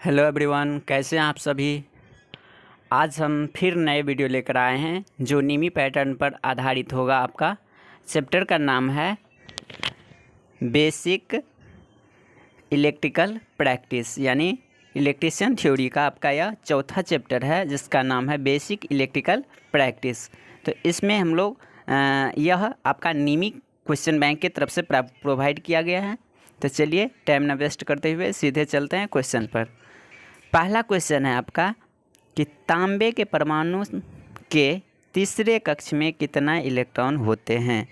Hello everyone, कैसे हैं आप सभी। आज हम फिर नए वीडियो लेकर आए हैं जो नीमी पैटर्न पर आधारित होगा। आपका चैप्टर का नाम है बेसिक इलेक्ट्रिकल प्रैक्टिस, यानी इलेक्ट्रिशियन थ्योरी का आपका यह चौथा चैप्टर है जिसका नाम है बेसिक इलेक्ट्रिकल प्रैक्टिस। तो इसमें हम लोग यह आपका नीमी क्वेश्चन बैंक की तरफ से प्रोवाइड किया गया है। तो चलिए टाइम न वेस्ट करते हुए सीधे चलते हैं क्वेश्चन पर। पहला क्वेश्चन है आपका कि तांबे के परमाणु के तीसरे कक्ष में कितना इलेक्ट्रॉन होते हैं।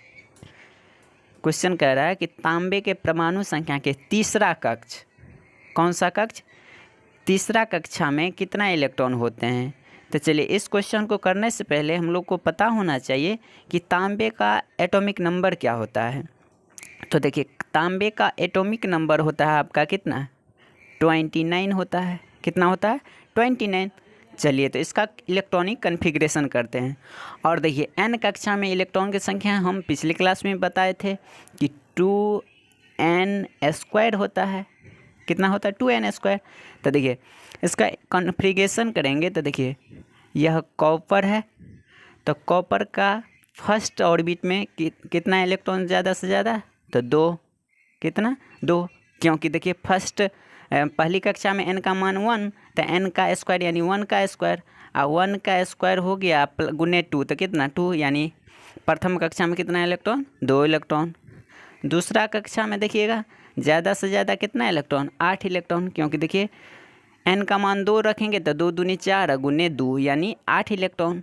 क्वेश्चन कह रहा है कि तांबे के परमाणु संख्या के तीसरा कक्ष, कौन सा कक्ष, तीसरा कक्षा में कितना इलेक्ट्रॉन होते हैं। तो चलिए इस क्वेश्चन को करने से पहले हम लोग को पता होना चाहिए कि तांबे का एटॉमिक नंबर क्या होता है। तो देखिए तांबे का एटॉमिक नंबर होता है आपका कितना, 29 होता है। कितना होता है, 29। चलिए तो इसका इलेक्ट्रॉनिक कन्फिग्रेशन करते हैं। और देखिए n कक्षा में इलेक्ट्रॉन की संख्या हम पिछली क्लास में बताए थे कि 2n² होता है। कितना होता है, 2n²। तो देखिए इसका कन्फिग्रेशन करेंगे तो देखिए यह कॉपर है, तो कॉपर का फर्स्ट ऑर्बिट में कितना इलेक्ट्रॉन ज़्यादा से ज़्यादा, तो 2। कितना, 2, क्योंकि देखिए फर्स्ट पहली कक्षा में n का मान 1, तो n का स्क्वायर यानी 1 का स्क्वायर, और 1 का स्क्वायर हो गया गुने 2, तो कितना 2, यानी प्रथम कक्षा में कितना इलेक्ट्रॉन, 2 इलेक्ट्रॉन। दूसरा कक्षा में देखिएगा ज़्यादा से ज़्यादा कितना इलेक्ट्रॉन, 8 इलेक्ट्रॉन, क्योंकि देखिए n का मान 2 रखेंगे तो 2 दूनी 4 गुने 2 यानी 8 इलेक्ट्रॉन।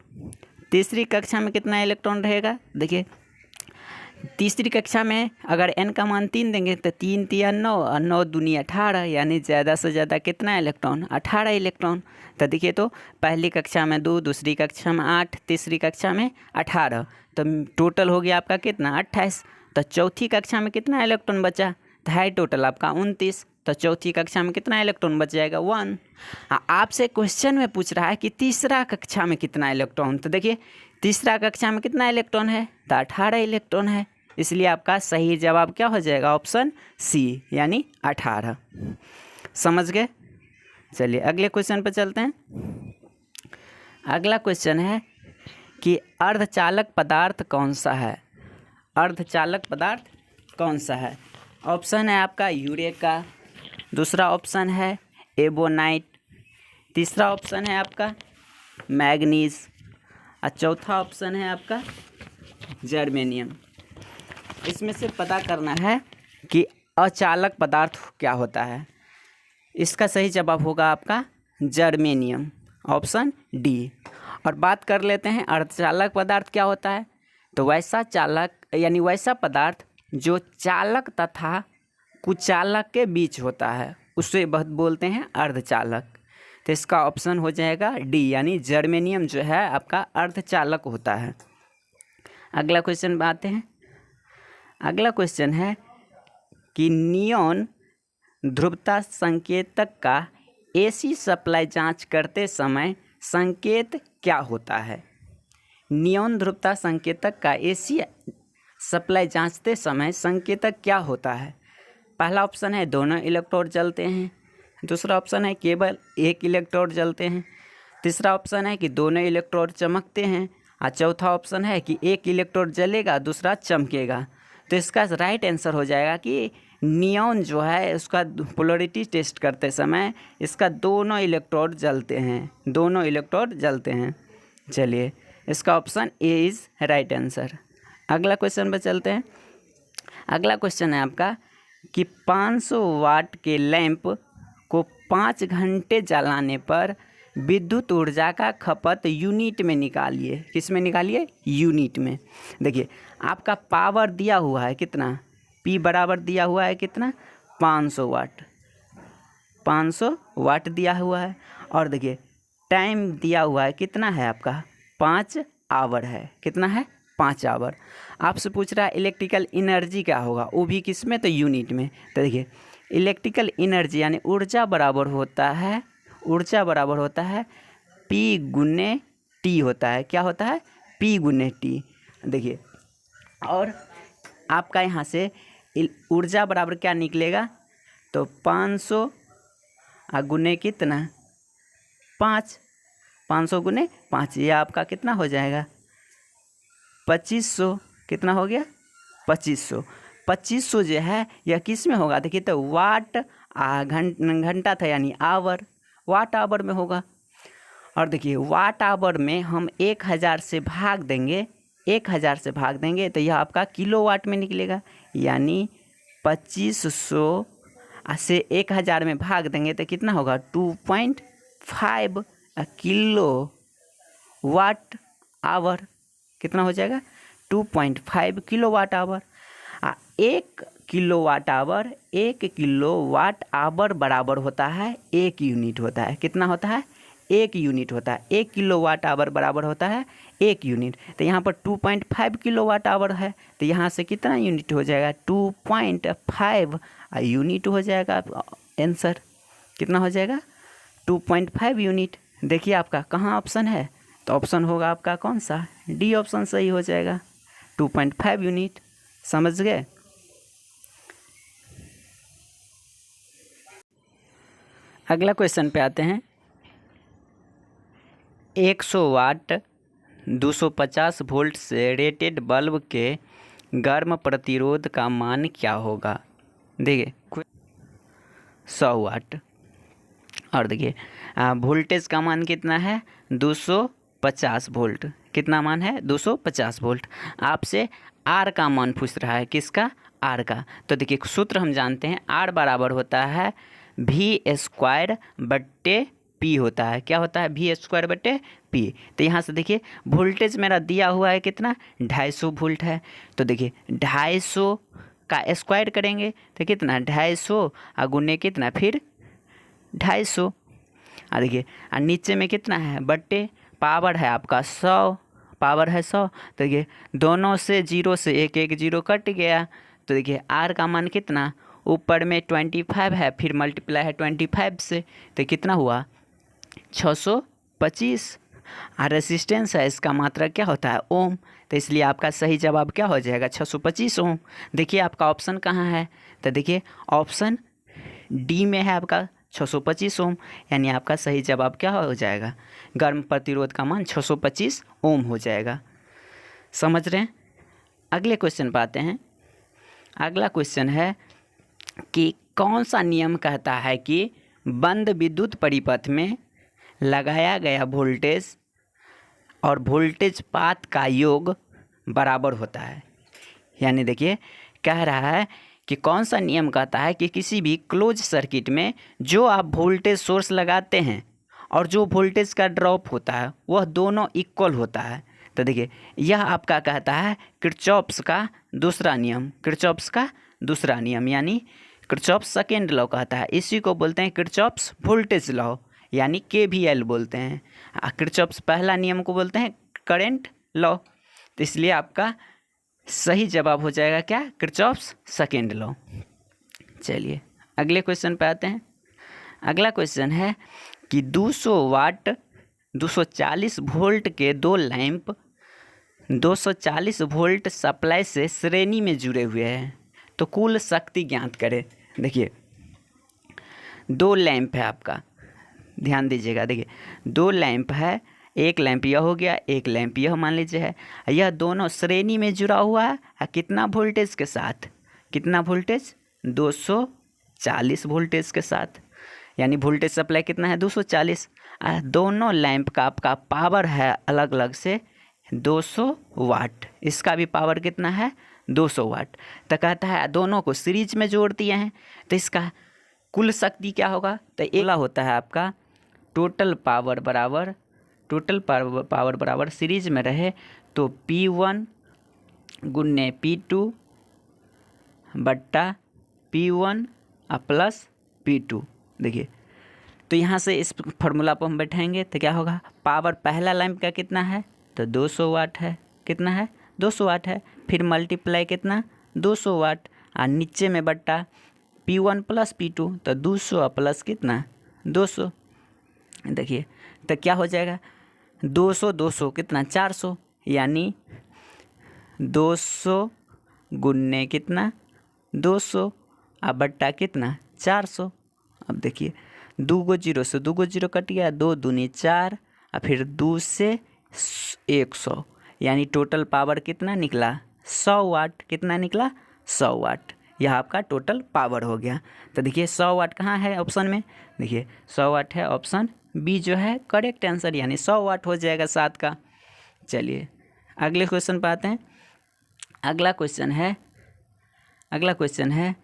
तीसरी कक्षा में कितना इलेक्ट्रॉन रहेगा, देखिए तीसरी कक्षा में अगर n का मान 3 देंगे तो 3 तिया 9 और 9 दूनी 18, यानी ज़्यादा से ज़्यादा कितना इलेक्ट्रॉन, 18 इलेक्ट्रॉन। तो देखिए तो पहली कक्षा में 2, दूसरी कक्षा में 8, तीसरी कक्षा में 18, तो टोटल हो गया आपका कितना, 28। तो चौथी कक्षा में कितना इलेक्ट्रॉन बचा, तो है टोटल आपका 29। तो चौथी कक्षा में कितना इलेक्ट्रॉन बच जाएगा, 1। आपसे क्वेश्चन में पूछ रहा है कि तीसरा कक्षा में कितना इलेक्ट्रॉन। तो देखिए तीसरा कक्षा में कितना इलेक्ट्रॉन है, तो 18 इलेक्ट्रॉन है। इसलिए आपका सही जवाब क्या हो जाएगा, ऑप्शन सी यानी 18। समझ गए। चलिए अगले क्वेश्चन पर चलते हैं। अगला क्वेश्चन है कि अर्धचालक पदार्थ कौन सा है। अर्धचालक पदार्थ कौन सा है। ऑप्शन है आपका यूरेका, दूसरा ऑप्शन है एबोनाइट, तीसरा ऑप्शन है आपका मैग्नीज, और चौथा ऑप्शन है आपका जर्मेनियम। इसमें से पता करना है कि अचालक पदार्थ क्या होता है। इसका सही जवाब होगा आपका जर्मेनियम, ऑप्शन डी। और बात कर लेते हैं अर्धचालक पदार्थ क्या होता है। तो वैसा चालक यानी वैसा पदार्थ जो चालक तथा कुचालक के बीच होता है उसे बोलते हैं अर्धचालक। तो इसका ऑप्शन हो जाएगा डी, यानी जर्मेनियम जो है आपका अर्धचालक होता है। अगला क्वेश्चन पे आते हैं। अगला क्वेश्चन है कि नियॉन ध्रुवता संकेतक का एसी सप्लाई जांच करते समय संकेत क्या होता है। नियॉन ध्रुवता संकेतक का एसी सप्लाई जांचते समय संकेतक क्या होता है। पहला ऑप्शन है दोनों इलेक्ट्रोड जलते हैं, दूसरा ऑप्शन है केवल एक इलेक्ट्रोड जलते हैं, तीसरा ऑप्शन है कि दोनों इलेक्ट्रोड चमकते हैं, और चौथा ऑप्शन है कि एक इलेक्ट्रोड जलेगा दूसरा चमकेगा। तो इसका राइट आंसर हो जाएगा कि नियॉन जो है उसका पोलरिटी टेस्ट करते समय इसका दोनों इलेक्ट्रोड जलते हैं, दोनों इलेक्ट्रोड जलते हैं। चलिए इसका option A is right answer. अगला क्वेश्चन पर चलते हैं। अगला क्वेश्चन है आपका कि 500 वाट के लैंप को 5 घंटे जलाने पर विद्युत ऊर्जा का खपत यूनिट में निकालिए। किस में निकालिए, यूनिट में। देखिए आपका पावर दिया हुआ है कितना, P बराबर दिया हुआ है कितना, 500 वाट, 500 वाट दिया हुआ है। और देखिए टाइम दिया हुआ है कितना है आपका, 5 आवर है। कितना है, 5 आवर। आपसे पूछ रहा है इलेक्ट्रिकल एनर्जी क्या होगा, वो भी किस में, तो यूनिट में। तो देखिए इलेक्ट्रिकल एनर्जी यानी ऊर्जा बराबर होता है, ऊर्जा बराबर होता है P गुने T होता है। क्या होता है, P गुने T। देखिए और आपका यहाँ से ऊर्जा बराबर क्या निकलेगा, तो 500 गुने कितना 5, 500 गुने 5, ये आपका कितना हो जाएगा 2500। कितना हो गया 2500। 2500 जो है यह किस में होगा, देखिए तो वाट घंटा था यानी आवर, वाट आवर में होगा। और देखिए वाट आवर में हम 1000 से भाग देंगे, 1000 से भाग देंगे तो यह आपका किलोवाट में निकलेगा, यानी 2500 से 1000 में भाग देंगे तो कितना होगा 2.5 किलो वाट आवर। कितना हो जाएगा 2.5 kilowatt hour. 1 kilowatt hour, 1 kilowatt hour बराबर होता है 1 यूनिट होता है। कितना होता है 1 यूनिट होता है। 1 किलो वाट आवर बराबर होता है 1 यूनिट। तो यहाँ पर 2.5 किलो वाट आवर है, तो यहाँ से कितना यूनिट हो जाएगा 2.5 यूनिट हो जाएगा आंसर। कितना हो जाएगा 2.5 यूनिट। देखिए आपका कहाँ ऑप्शन है, तो ऑप्शन होगा आपका कौन सा, डी ऑप्शन सही हो जाएगा 2.5 यूनिट। समझ गए। अगला क्वेश्चन पे आते हैं। 100 वाट 250 वोल्ट से रेटेड बल्ब के गर्म प्रतिरोध का मान क्या होगा। देखिए 100 वाट और देखिए वोल्टेज का मान कितना है 250 वोल्ट। कितना मान है 250 वोल्ट। आपसे आर का मान पूछ रहा है, किसका, आर का। तो देखिए सूत्र हम जानते हैं, आर बराबर होता है V² बट्टे पी होता है। क्या होता है V² बट्टे पी। तो यहाँ से देखिए वोल्टेज मेरा दिया हुआ है कितना 250 वोल्ट है। तो देखिए 250 का स्क्वायर करेंगे तो कितना 250 गुने कितना फिर 250। देखिए नीचे में कितना है बट्टे, पावर है आपका 100, पावर है 100। तो देखिए दोनों से 0 से 1 0 कट गया। तो देखिए आर का मान कितना, ऊपर में 25 है, फिर मल्टीप्लाई है 25 से, तो कितना हुआ 625। रेसिस्टेंस है, इसका मात्रा क्या होता है ओम। तो इसलिए आपका सही जवाब क्या हो जाएगा 625 ओम। देखिए आपका ऑप्शन कहाँ है, तो देखिए ऑप्शन डी में है आपका 625 ओम, यानी आपका सही जवाब क्या हो जाएगा, गर्म प्रतिरोध का मान 625 ओम हो जाएगा। समझ रहे हैं। अगले क्वेश्चन पर आते हैं। अगला क्वेश्चन है कि कौन सा नियम कहता है कि बंद विद्युत परिपथ में लगाया गया वोल्टेज और वोल्टेज पात का योग बराबर होता है। यानी देखिए कह रहा है कि कौन सा नियम कहता है कि किसी भी क्लोज सर्किट में जो आप वोल्टेज सोर्स लगाते हैं और जो वोल्टेज का ड्रॉप होता है वह दोनों इक्वल होता है। तो देखिए यह आपका कहता है किरचॉफ्स का दूसरा नियम, किरचॉफ्स का दूसरा नियम यानी किरचॉफ्स सेकेंड लॉ कहता है। इसी को बोलते हैं किरचॉफ्स वोल्टेज लॉ यानी KVL बोलते हैं। किरचॉफ्स पहला नियम को बोलते हैं करंट लॉ। तो इसलिए आपका सही जवाब हो जाएगा क्या, किरचॉफ्स सेकेंड लॉ। चलिए अगले क्वेश्चन पे आते हैं। अगला क्वेश्चन है कि 200 वाट 240 वोल्ट के दो लैंप 240 वोल्ट सप्लाई से श्रेणी में जुड़े हुए हैं, तो कुल शक्ति ज्ञात करें। देखिए दो लैंप है आपका, ध्यान दीजिएगा। देखिए दो लैंप है, एक लैंप यह हो गया, एक लैंप यह मान लीजिए है। यह दोनों श्रेणी में जुड़ा हुआ है कितना वोल्टेज के साथ, कितना वोल्टेज 240 वोल्टेज के साथ, यानी वोल्टेज सप्लाई कितना है 240। दोनों लैंप का आपका पावर है अलग अलग से 200 वाट, इसका भी पावर कितना है 200 वाट। तो कहता है दोनों को सीरीज में जोड़ दिए हैं, तो इसका कुल शक्ति क्या होगा, तो एक होता है आपका टोटल पावर बराबर सीरीज में रहे तो P1 गुन्ने P2 बट्टा P1 प्लस P2। देखिए तो यहाँ से इस फार्मूला पर हम बैठाएंगे तो क्या होगा, पावर पहला लैंप का कितना है तो 200 वाट है, कितना है 200 वाट है, फिर मल्टीप्लाई कितना 200 वाट और नीचे में बट्टा P1 प्लस P2 तो 200 प्लस कितना 200। देखिए तो क्या हो जाएगा 200 200 कितना 400, यानी 200 गुन्ने कितना 200 अब बट्टा कितना 400। अब देखिए 2 को 0 से 2 को 0 कट गया, 2 दूनी 4 और फिर 2 से 100, यानी टोटल पावर कितना निकला 100 वाट। कितना निकला 100 वाट। यह आपका टोटल पावर हो गया। तो देखिए 100 वाट कहाँ है ऑप्शन में, देखिए 100 वाट है ऑप्शन बी जो है करेक्ट आंसर, यानी 100 वाट हो जाएगा 7 का। चलिए अगले क्वेश्चन पर आते हैं। अगला क्वेश्चन है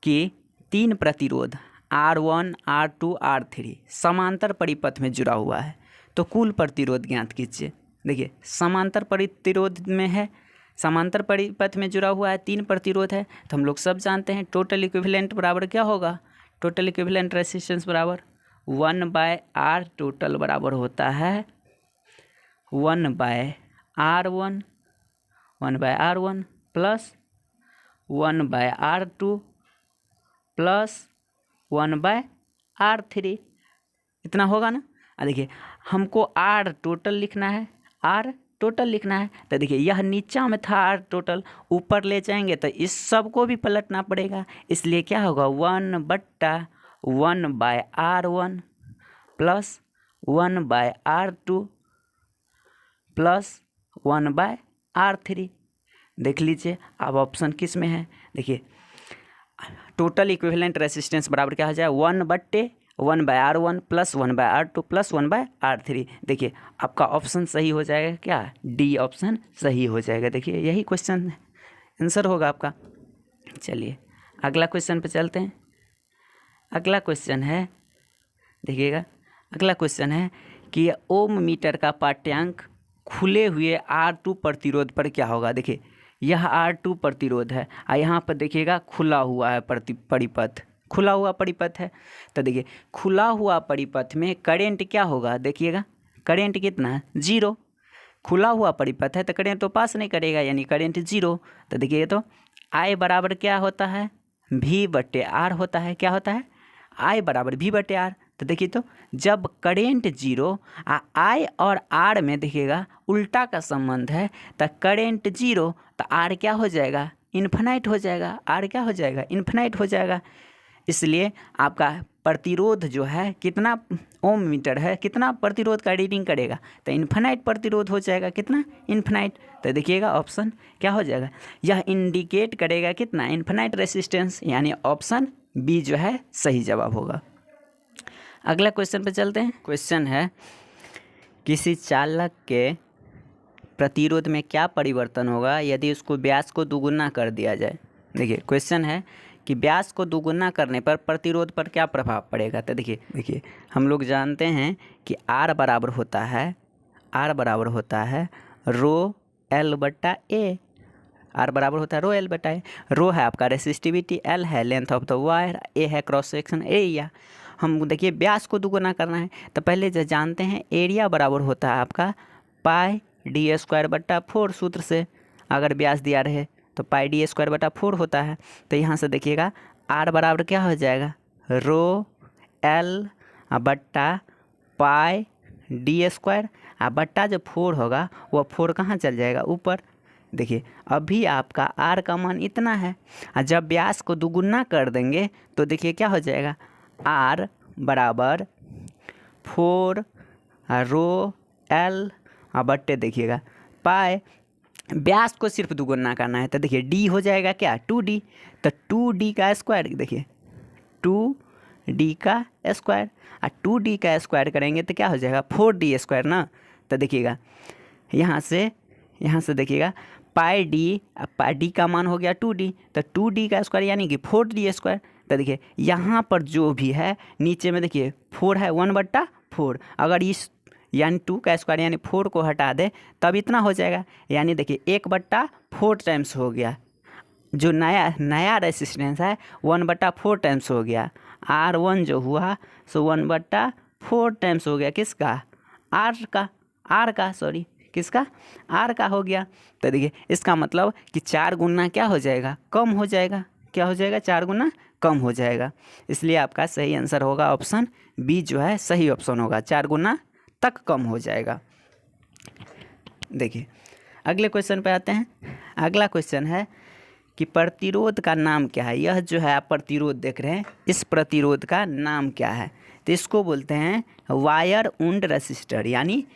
कि 3 प्रतिरोध R1, R2, R3 समांतर परिपथ में जुड़ा हुआ है, तो कुल प्रतिरोध ज्ञात कीजिए। देखिए समांतर प्रतिरोध में है, समांतर परिपथ में जुड़ा हुआ है, 3 प्रतिरोध है, तो हम लोग सब जानते हैं टोटल इक्विवेलेंट बराबर क्या होगा, टोटल इक्विवेलेंट रेसिस्टेंस बराबर 1/R टोटल बराबर होता है 1/R1 plus 1/R2 plus 1/R3, इतना होगा ना। देखिए हमको R टोटल लिखना है, तो देखिए यह नीचा में था R टोटल, ऊपर ले जाएंगे तो इस सब को भी पलटना पड़ेगा, इसलिए क्या होगा 1/1/R1 plus 1/R2 plus 1/R3। देख लीजिए अब ऑप्शन किस में है, देखिए टोटल इक्विवेलेंट रेसिस्टेंस बराबर क्या हो जाए 1/1/R1 plus 1/R2 plus 1/R3। देखिए आपका ऑप्शन सही हो जाएगा, क्या डी ऑप्शन सही हो जाएगा। देखिए यही क्वेश्चन आंसर होगा आपका। चलिए अगला क्वेश्चन पे चलते हैं। अगला क्वेश्चन है, देखिएगा अगला क्वेश्चन है कि ओम मीटर का पाठ्यांक खुले हुए R2 प्रतिरोध पर क्या होगा। देखिए यह R2 प्रतिरोध है और यहाँ पर देखिएगा खुला हुआ है परिपथ, खुला हुआ परिपथ है। तो देखिए खुला हुआ परिपथ में करंट क्या होगा, देखिएगा करंट कितना है 0, खुला हुआ परिपथ है तो करंट तो पास नहीं करेगा, यानी करंट 0। तो देखिए तो I बराबर क्या होता है V/R होता है, क्या होता है I बराबर V/R। तो देखिए तो जब करंट 0 I और R में देखिएगा उल्टा का संबंध है, तो करंट 0 तो R क्या हो जाएगा इन्फिनाइट हो जाएगा, R क्या हो जाएगा इन्फिनाइट हो जाएगा। इसलिए आपका प्रतिरोध जो है कितना ओम मीटर है, कितना प्रतिरोध का रीडिंग करेगा, तो इन्फिनाइट प्रतिरोध हो जाएगा, कितना इन्फिनाइट। तो देखिएगा ऑप्शन क्या हो जाएगा, यह इंडिकेट करेगा कितना इन्फिनाइट रेसिस्टेंस, यानी ऑप्शन बी जो है सही जवाब होगा। अगला क्वेश्चन पे चलते हैं। क्वेश्चन है किसी चालक के प्रतिरोध में क्या परिवर्तन होगा यदि उसको व्यास को दुगुना कर दिया जाए। देखिए क्वेश्चन है कि व्यास को दुगुना करने पर प्रतिरोध पर क्या प्रभाव पड़ेगा। तो देखिए हम लोग जानते हैं कि R बराबर होता है रो L/A, R बराबर होता है रो L/A। रो है आपका रेसिस्टिविटी, L है length of the wire, A है क्रॉस सेक्शन एरिया। हम देखिए व्यास को दुगुना करना है तो पहले जो जानते हैं एरिया बराबर होता है आपका πd²/4 सूत्र से, अगर व्यास दिया रहे तो πd²/4 होता है। तो यहाँ से देखिएगा R बराबर क्या हो जाएगा रो L/πd², बट्टा जो 4 होगा वो 4 कहाँ चल जाएगा ऊपर। देखिए अभी आपका R का मान इतना है, जब व्यास को दुगुना कर देंगे तो देखिए क्या हो जाएगा R बराबर 4 रो L बट्टे देखिएगा पाए, व्यास को सिर्फ दुगुना करना है तो देखिए D हो जाएगा क्या 2D, तो 2D का स्क्वायर, देखिए 2D का स्क्वायर, 2D का स्क्वायर करेंगे तो क्या हो जाएगा 4D² ना। तो देखिएगा यहाँ से देखिएगा πd का मान हो गया 2D, तो 2D का स्क्वायर यानी कि 4D²। तो देखिए यहाँ पर जो भी है नीचे में देखिए 4 है 1/4, अगर इस यानी 2 का स्क्वायर यानी 4 को हटा दे तब इतना हो जाएगा, यानी देखिए 1/4 टाइम्स हो गया, जो नया रेसिस्टेंस है 1/4 टाइम्स हो गया। R1 जो हुआ सो 1/4 टाइम्स हो गया किसका R का हो गया। तो देखिए इसका मतलब कि 4 गुना क्या हो जाएगा कम हो जाएगा, क्या हो जाएगा 4 गुना कम हो जाएगा। इसलिए आपका सही आंसर होगा ऑप्शन बी जो है सही ऑप्शन होगा, 4 गुना तक कम हो जाएगा। देखिए अगले क्वेश्चन पे आते हैं। अगला क्वेश्चन है कि प्रतिरोध का नाम क्या है। यह जो है आप प्रतिरोध देख रहे हैं, इस प्रतिरोध का नाम क्या है। तो इसको बोलते हैं वायर वुंड रेसिस्टर, यानी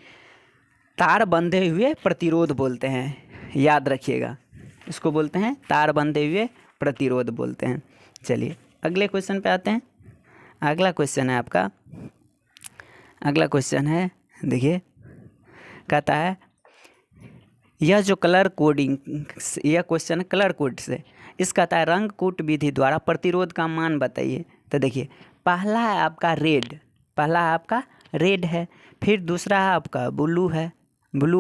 तार बंधे हुए प्रतिरोध बोलते हैं। याद रखिएगा, इसको बोलते हैं तार बंधे हुए प्रतिरोध बोलते हैं। चलिए अगले क्वेश्चन पे आते हैं। अगला क्वेश्चन है आपका, अगला क्वेश्चन है देखिए, कहता है यह जो कलर कोडिंग, यह क्वेश्चन है कलर कोड से। इस कहता है रंग कूट विधि द्वारा प्रतिरोध का मान बताइए। तो देखिए पहला है आपका रेड, पहला है आपका रेड है, फिर दूसरा है आपका ब्लू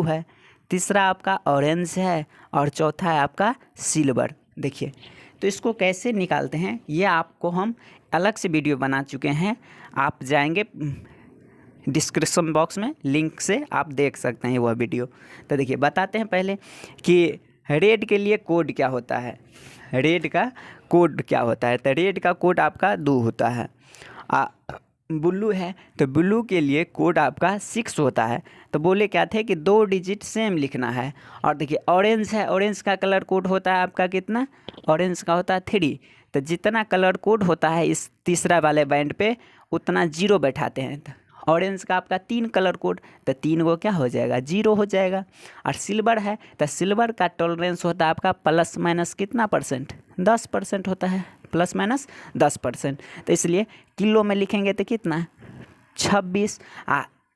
है, तीसरा आपका ऑरेंज है और चौथा है आपका सिल्वर। देखिए तो इसको कैसे निकालते हैं ये आपको हम अलग से वीडियो बना चुके हैं, आप जाएंगे डिस्क्रिप्शन बॉक्स में, लिंक से आप देख सकते हैं वह वीडियो। तो देखिए बताते हैं पहले कि रेड के लिए कोड क्या होता है। रेड का कोड क्या होता है, तो रेड का कोड आपका 2 होता है। ब्लू है तो ब्लू के लिए कोड आपका 6 होता है। तो बोले क्या थे कि 2 डिजिट सेम लिखना है। और देखिए ऑरेंज है, ऑरेंज का कलर कोड होता है आपका कितना, ऑरेंज का होता है 3। तो जितना कलर कोड होता है इस तीसरा वाले बैंड पे उतना 0 बैठाते हैं। ऑरेंज का आपका 3 कलर कोड, तो 3 को क्या हो जाएगा 0 हो जाएगा। और सिल्वर है तो सिल्वर का टॉलरेंस होता है आपका प्लस माइनस कितना परसेंट, 10% होता है, प्लस माइनस 10%। तो इसलिए किलो में लिखेंगे तो कितना 26।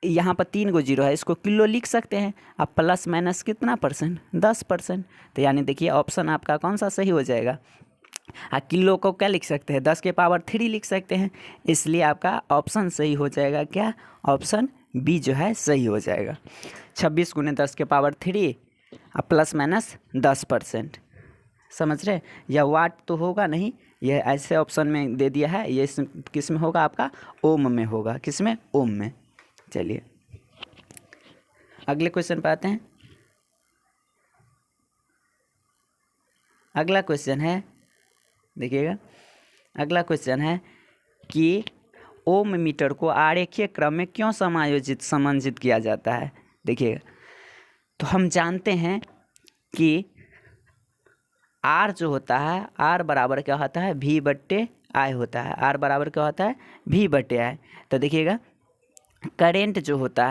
यहाँ पर 3 को 0 है, इसको किलो लिख सकते हैं। अब प्लस माइनस कितना परसेंट 10%। तो यानी देखिए ऑप्शन आपका कौन सा सही हो जाएगा। किलो को क्या लिख सकते हैं 10 के पावर 3 लिख सकते हैं, इसलिए आपका ऑप्शन सही हो जाएगा क्या, ऑप्शन बी जो है सही हो जाएगा। 26 × 10 के पावर 3 प्लस माइनस 10%। समझ रहे, यह वाट तो होगा नहीं, यह ऐसे ऑप्शन में दे दिया है, ये किस में होगा आपका ओम में होगा, किस में ओम में। चलिए अगले क्वेश्चन पे आते हैं। अगला क्वेश्चन है देखिएगा, अगला क्वेश्चन है कि ओम मीटर को आरेखीय क्रम में क्यों समंजित किया जाता है। देखिएगा तो हम जानते हैं कि आर जो होता है, आर बराबर क्या होता है V/I होता है, आर बराबर क्या होता है V/I। तो देखिएगा करेंट जो होता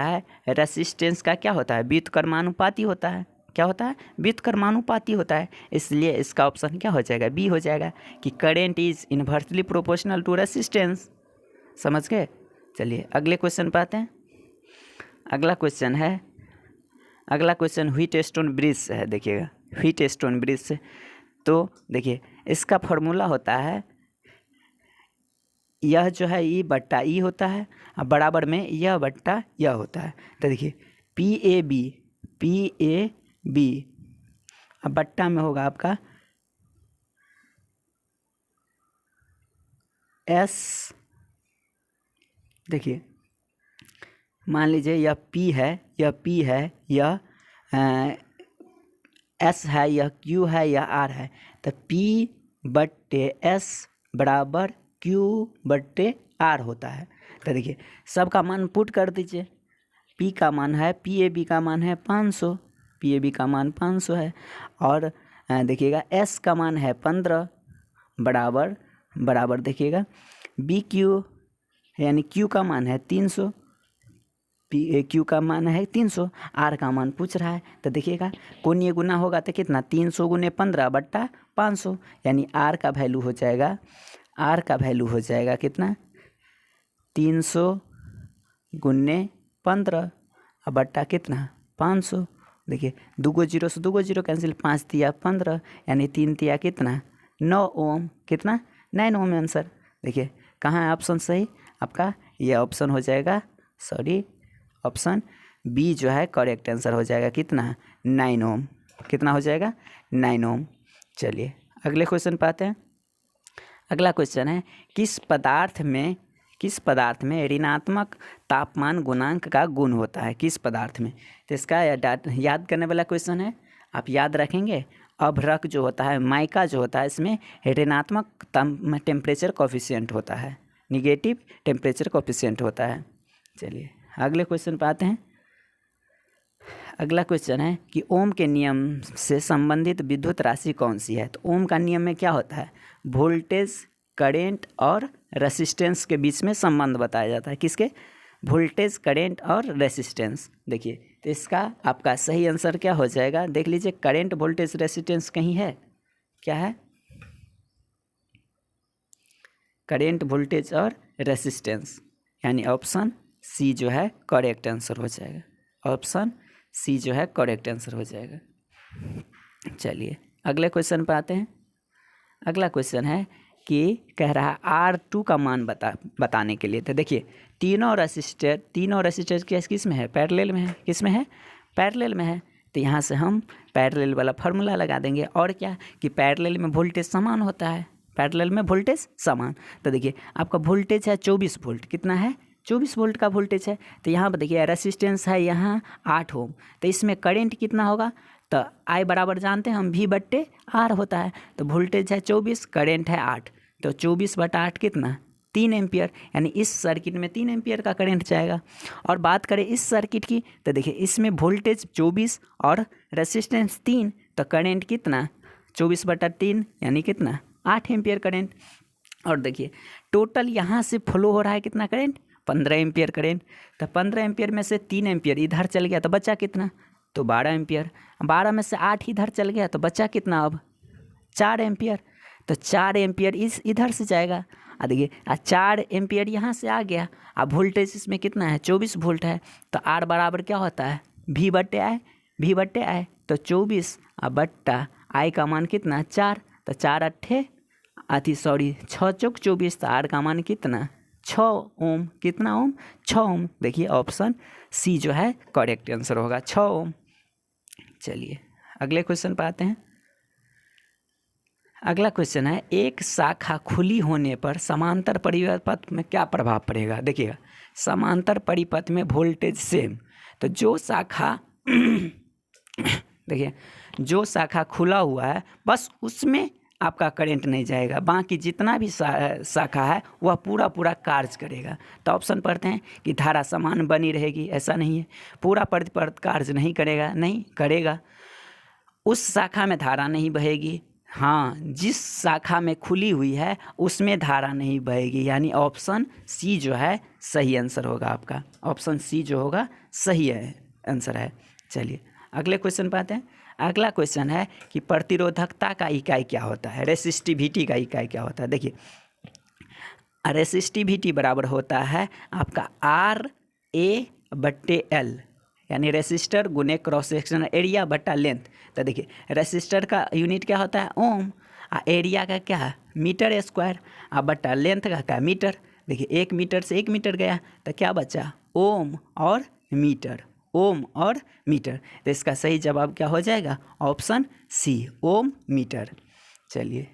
है रेसिस्टेंस का क्या होता है व्युत्क्रमानुपाती होता है। क्या होता है व्युत्क्रमानुपाती होता है, इसलिए इसका ऑप्शन क्या हो जाएगा बी हो जाएगा कि current is inversely proportional to resistance. समझ गए। चलिए अगले क्वेश्चन पे आते हैं। अगला क्वेश्चन व्हीटस्टोन ब्रिज से है। देखिएगा व्हीटस्टोन ब्रिज से, तो देखिए इसका फॉर्मूला होता है, यह जो है E/E होता है और बराबर में यह बट्टा यह होता है। तो देखिए PAB अब बट्टा में होगा आपका S। देखिए मान लीजिए यह P है, यह S है, यह Q है, यह R है। तो P/S बराबर Q/R होता है। तो देखिए सबका मान पुट कर दीजिए। P का मान है, PAB का मान है 500, PAB का मान 500 है। और देखिएगा S का मान है 15 बराबर देखिएगा BQ यानी Q का मान है 300, Q का मान है 300, R का मान पूछ रहा है। तो देखिएगा कोणीय गुना होगा तो कितना 300 × 15/500, यानी R का वैल्यू हो जाएगा कितना 300 × 15 बट्टा कितना 500। देखिए 2 को 0 से 2 को 0 कैंसिल, 5 तिया 15 यानी 3 तिया कितना 9 ओम, कितना 9 ओम आंसर। देखिए कहाँ है ऑप्शन सही आपका, ये ऑप्शन हो जाएगा ऑप्शन बी जो है करेक्ट आंसर हो जाएगा कितना 9 ओम, कितना हो जाएगा 9 ओम। चलिए अगले क्वेश्चन पे आते हैं। अगला क्वेश्चन है किस पदार्थ में ऋणात्मक तापमान गुणांक का गुण होता है, किस पदार्थ में। तो इसका याद करने वाला क्वेश्चन है, आप याद रखेंगे। अभ्रक जो होता है, माइका जो होता है, इसमें ऋणात्मक टेम्परेचर कोफिशिएंट होता है, निगेटिव टेम्परेचर कोफिशिएंट होता है। चलिए अगले क्वेश्चन पे आते हैं। अगला क्वेश्चन है कि ओम के नियम से संबंधित विद्युत राशि कौन सी है। तो ओम का नियम में क्या होता है, वोल्टेज, करेंट और रेसिस्टेंस के बीच में संबंध बताया जाता है। किसके, वोल्टेज, करेंट और रेसिस्टेंस। देखिए तो इसका आपका सही आंसर क्या हो जाएगा, देख लीजिए, करेंट, वोल्टेज, रेसिस्टेंस कहीं है, क्या है, करेंट, वोल्टेज और रेसिस्टेंस, यानी ऑप्शन सी जो है करेक्ट आंसर हो जाएगा। ऑप्शन सी जो है करेक्ट आंसर हो जाएगा। चलिए अगले क्वेश्चन पर आते हैं। अगला क्वेश्चन है कि कह रहा है R2 का मान बताने के लिए। तो देखिए तीनों रेसिस्टर किस में है, पैरेलल में है। किस में है, पैरेलल में है। तो यहाँ से हम पैरेलल वाला फार्मूला लगा देंगे। और क्या कि पैरेलल में वोल्टेज समान होता है, पैरेलल में वोल्टेज समान। तो देखिए आपका वोल्टेज है 24 वोल्ट, कितना है, 24 वोल्ट का वोल्टेज है। तो यहाँ पर देखिए रेसिस्टेंस है यहाँ 8 ओम। तो इसमें करंट कितना होगा, तो I बराबर जानते हैं हम V/R होता है। तो वोल्टेज है 24, करंट है 8, तो 24/8 कितना, 3 एम्पियर। यानी इस सर्किट में 3 एम्पियर का करंट जाएगा। और बात करें इस सर्किट की, तो देखिए इसमें वोल्टेज 24 और रेसिस्टेंस 3, तो करंट कितना, 24/3 यानी कितना, 8 एम्पियर करंट। और देखिए टोटल यहाँ से फ्लो हो रहा है कितना करंट, 15 एम्पियर करंट। तो 15 एम्पियर में से 3 एम्पियर इधर चल गया तो बचा कितना, तो 12 एम्पियर। 12 में से 8 इधर चल गया तो बचा कितना, अब 4 एम्पियर। तो 4 एम्पियर इधर से जाएगा। देखिए 4 एम्पियर यहाँ से आ गया। अब वोल्टेज इसमें कितना है, 24 वोल्ट है। तो R बराबर क्या होता है, V/I। तो 24 बट्टा I का मान कितना, 4। तो 4 6 चौक 24। तो R का मान कितना, 6 ओम। कितना ओम, 6 ओम। देखिए ऑप्शन सी जो है करेक्ट आंसर होगा, 6 ओम। चलिए अगले क्वेश्चन पर आते हैं। अगला क्वेश्चन है एक शाखा खुली होने पर समांतर परिपथ में क्या प्रभाव पड़ेगा। देखिएगा समांतर परिपथ में वोल्टेज सेम, तो जो शाखा देखिए जो शाखा खुला हुआ है बस उसमें आपका करंट नहीं जाएगा, बाकी जितना भी शाखा है वह पूरा कार्य करेगा। तो ऑप्शन पढ़ते हैं कि धारा समान बनी रहेगी, ऐसा नहीं है। पूरा परिपथ कार्य नहीं करेगा, नहीं करेगा। उस शाखा में धारा नहीं बहेगी, हाँ जिस शाखा में खुली हुई है उसमें धारा नहीं बहेगी, यानी ऑप्शन सी जो है सही आंसर होगा आपका। ऑप्शन सी जो होगा सही है आंसर है। चलिए अगले क्वेश्चन पे आते हैं। अगला क्वेश्चन है कि प्रतिरोधकता का इकाई क्या होता है, रेसिस्टिविटी का इकाई क्या होता है। देखिए रेसिस्टिविटी बराबर होता है आपका RA/L, यानी रेसिस्टर गुने क्रॉस सेक्शनल एरिया बटा लेंथ। तो देखिए रेसिस्टर का यूनिट क्या होता है, ओम। एरिया का क्या है, मीटर स्क्वायर। बटा लेंथ का क्या, मीटर। देखिए 1 मीटर से 1 मीटर गया तो क्या बचा, ओम और मीटर, ओम और मीटर। तो इसका सही जवाब क्या हो जाएगा, ऑप्शन सी, ओम मीटर। चलिए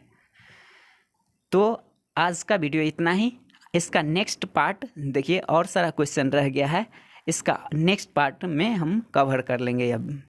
तो आज का वीडियो इतना ही। इसका नेक्स्ट पार्ट देखिए और सारा क्वेश्चन रह गया है, इसका नेक्स्ट पार्ट में हम कवर कर लेंगे अब।